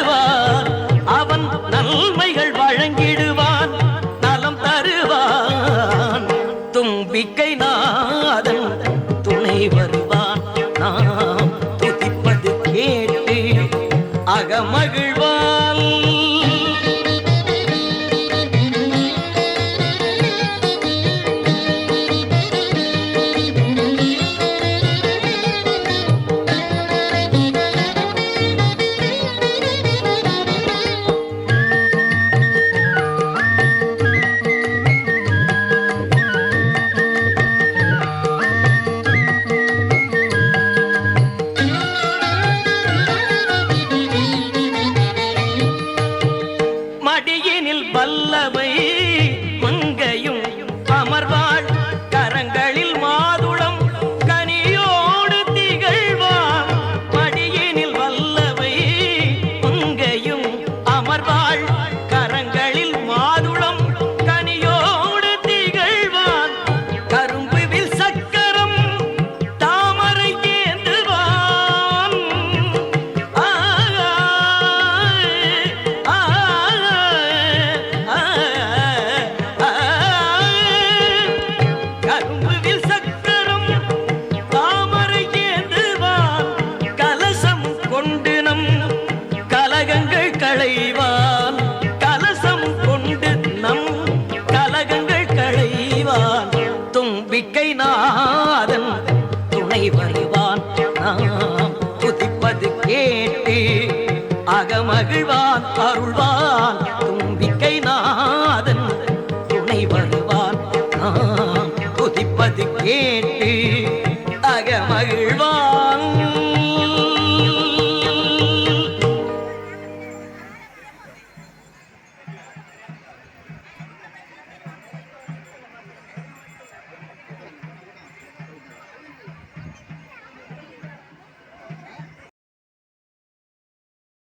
தருவான், அவன் நன்மைகள் வழங்கிடுவான், நலம் தருவான். தும்பிக்கை நாதன் துணை வருவான், நாம் துதிப்பது கேட்டு அகமகிழ்வான். மடியினில் வல்லமை மங்கையும் அமர்வாள், கரங்களில் மாதுளம் கனியோடு திகழ்வாள். மடியினில் வல்லமை மங்கையும் அமர்வாள், கரங்களில் மாதுளம் கனியோடு திகழ்வாள். கரும்புவில் சக்கரம் தாமரை ஏந்துவான், கரும்புவில் சக்கரம் தாமரை ஏந்துவான். கலசம் கொண்டு நம் கலகங்கள் களைவான், கலசம் கொண்டு நம் கலகங்கள் களைவான். தும்பிக்கை நாதன் துணை வருவான், நாம் துதிப்பது கேட்டு அகமகிழ்வான், அருள்வான்,